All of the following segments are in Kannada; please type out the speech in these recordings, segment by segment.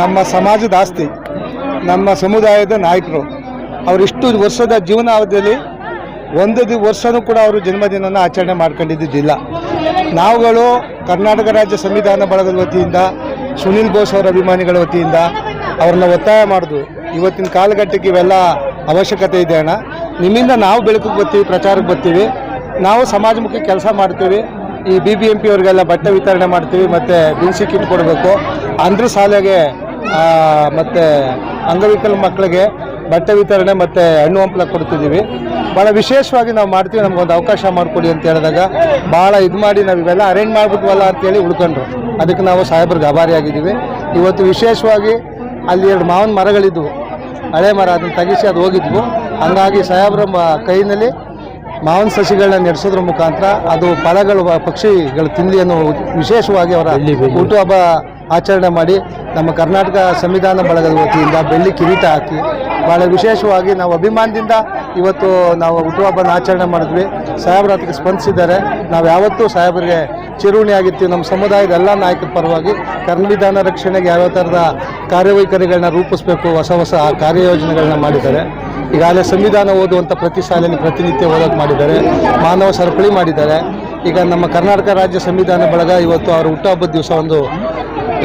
ನಮ್ಮ ಸಮಾಜದ ಆಸ್ತಿ, ನಮ್ಮ ಸಮುದಾಯದ ನಾಯಕರು. ಅವರಿಷ್ಟು ವರ್ಷದ ಜೀವನಾವಧಿಯಲ್ಲಿ ಒಂದು ವರ್ಷವೂ ಕೂಡ ಅವರು ಜನ್ಮದಿನನ ಆಚರಣೆ ಮಾಡ್ಕೊಂಡಿದ್ದಿಲ್ಲ. ನಾವುಗಳು ಕರ್ನಾಟಕ ರಾಜ್ಯ ಸಂವಿಧಾನ ಬಳಗದ ವತಿಯಿಂದ, ಸುನಿಲ್ ಬೋಸ್ ಅವರ ಅಭಿಮಾನಿಗಳ ವತಿಯಿಂದ ಅವ್ರನ್ನ ಒತ್ತಾಯ ಮಾಡಿದ್ವಿ. ಇವತ್ತಿನ ಕಾಲಘಟ್ಟಕ್ಕೆ ಇವೆಲ್ಲ ಅವಶ್ಯಕತೆ ಇದೆ ಅಣ್ಣ, ನಿಮ್ಮಿಂದ ನಾವು ಬೆಳಕಿಗೆ ಬರ್ತೀವಿ, ಪ್ರಚಾರಕ್ಕೆ ಬರ್ತೀವಿ, ನಾವು ಸಮಾಜಮುಖಿ ಕೆಲಸ ಮಾಡ್ತೀವಿ. ಈ BBMP ಅವ್ರಿಗೆಲ್ಲ ಬಟ್ಟೆ ವಿತರಣೆ ಮಾಡ್ತೀವಿ, ಮತ್ತು ದಿನಸಿ ಕಿಟ್ ಕೊಡಬೇಕು, ಅಂದ್ರ ಶಾಲೆಗೆ ಮತ್ತು ಅಂಗವಿಕಲ ಮಕ್ಕಳಿಗೆ ಬಟ್ಟೆ ವಿತರಣೆ ಮತ್ತು ಹಣ್ಣು ಹಂಪಲ ಕೊಡ್ತಿದ್ದೀವಿ. ಭಾಳ ವಿಶೇಷವಾಗಿ ನಾವು ಮಾಡ್ತೀವಿ, ನಮಗೊಂದು ಅವಕಾಶ ಮಾಡಿಕೊಡಿ ಅಂತ ಹೇಳಿದಾಗ ಭಾಳ ಇದು ಮಾಡಿ ನಾವು ಇವೆಲ್ಲ ಅರೇಂಜ್ ಮಾಡಿಬಿಟ್ವಲ್ಲ ಅಂತೇಳಿ ಉಳ್ಕೊಂಡ್ರು. ಅದಕ್ಕೆ ನಾವು ಸಾಹೇಬ್ರಿಗೆ ಆಭಾರಿಯಾಗಿದ್ದೀವಿ. ಇವತ್ತು ವಿಶೇಷವಾಗಿ ಅಲ್ಲಿ 2 ಮಾವಿನ ಮರಗಳಿದ್ವು, ಹಳೆ ಮರ, ಅದನ್ನು ತೆಗಿಸಿ ಅದು ಹೋಗಿದ್ವು. ಹಂಗಾಗಿ ಸಾಹೇಬ್ರ ಕೈನಲ್ಲಿ ಮಾವಿನ ಸಸಿಗಳನ್ನ ನಡೆಸೋದ್ರ ಮುಖಾಂತರ ಅದು ಫಲಗಳು ಪಕ್ಷಿಗಳು ತಿನ್ನಲಿ ಅನ್ನೋ ವಿಶೇಷವಾಗಿ ಅವರ ಹುಟ್ಟುಹಬ್ಬ ಆಚರಣೆ ಮಾಡಿ ನಮ್ಮ ಕರ್ನಾಟಕ ಸಂವಿಧಾನ ಬಳಗದ ವತಿಯಿಂದ ಬೆಳ್ಳಿ ಕಿರೀಟ ಹಾಕಿ ಭಾಳ ವಿಶೇಷವಾಗಿ ನಾವು ಅಭಿಮಾನದಿಂದ ಇವತ್ತು ನಾವು ಹುಟ್ಟುಹಬ್ಬನ ಆಚರಣೆ ಮಾಡಿದ್ವಿ. ಸಾಹೇಬ್ರು ಅದಕ್ಕೆ ಸ್ಪಂದಿಸಿದ್ದಾರೆ. ನಾವು ಯಾವತ್ತೂ ಸಾಹೇಬರಿಗೆ ಚಿರುಣಿ ಆಗಿರ್ತೀವಿ. ನಮ್ಮ ಸಮುದಾಯದ ಎಲ್ಲ ನಾಯಕರ ಪರವಾಗಿ ಸಂವಿಧಾನ ರಕ್ಷಣೆಗೆ ಯಾವ್ಯಾವ ಥರದ ಕಾರ್ಯವೈಖರಿಗಳನ್ನ ರೂಪಿಸಬೇಕು, ಹೊಸ ಕಾರ್ಯಯೋಜನೆಗಳನ್ನ ಮಾಡಿದ್ದಾರೆ. ಈಗಾಗಲೇ ಸಂವಿಧಾನ ಓದುವಂಥ ಪ್ರತಿ ಶಾಲೆಯಲ್ಲಿ ಪ್ರತಿನಿತ್ಯ ಓದೋಕೆ ಮಾಡಿದ್ದಾರೆ, ಮಾನವ ಸರಪಳಿ ಮಾಡಿದ್ದಾರೆ. ಈಗ ನಮ್ಮ ಕರ್ನಾಟಕ ರಾಜ್ಯ ಸಂವಿಧಾನ ಬಳಗ ಇವತ್ತು ಅವರ ಹುಟ್ಟುಹಬ್ಬದ ದಿವಸ ಒಂದು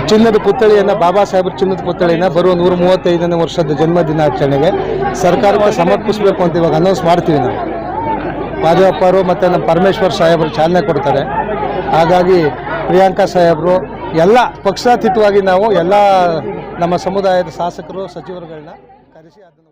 ಚಿನ್ನದ ಪುತ್ಥಳಿಯನ್ನು, ಬಾಬಾ ಸಾಹೇಬ್ರ ಚಿನ್ನದ ಪುತ್ಥಳಿಯನ್ನು ಬರುವ 135ನೇ ವರ್ಷದ ಜನ್ಮದಿನಾಚರಣೆಗೆ ಸರ್ಕಾರಕ್ಕೆ ಸಮರ್ಪಿಸಬೇಕು ಅಂತ ಇವಾಗ ಅನೌನ್ಸ್ ಮಾಡ್ತೀವಿ. ನಾವು ಮಾದೇವಪ್ಪರು ಮತ್ತು ನಮ್ಮ ಪರಮೇಶ್ವರ್ ಸಾಹೇಬರು ಚಾಲನೆ ಕೊಡ್ತಾರೆ. ಹಾಗಾಗಿ ಪ್ರಿಯಾಂಕಾ ಸಾಹೇಬರು ಎಲ್ಲ ಪಕ್ಷಾತೀತವಾಗಿ ನಾವು ಎಲ್ಲ ನಮ್ಮ ಸಮುದಾಯದ ಶಾಸಕರು, ಸಚಿವರುಗಳನ್ನ ಕರೆಸಿ ಅದನ್ನು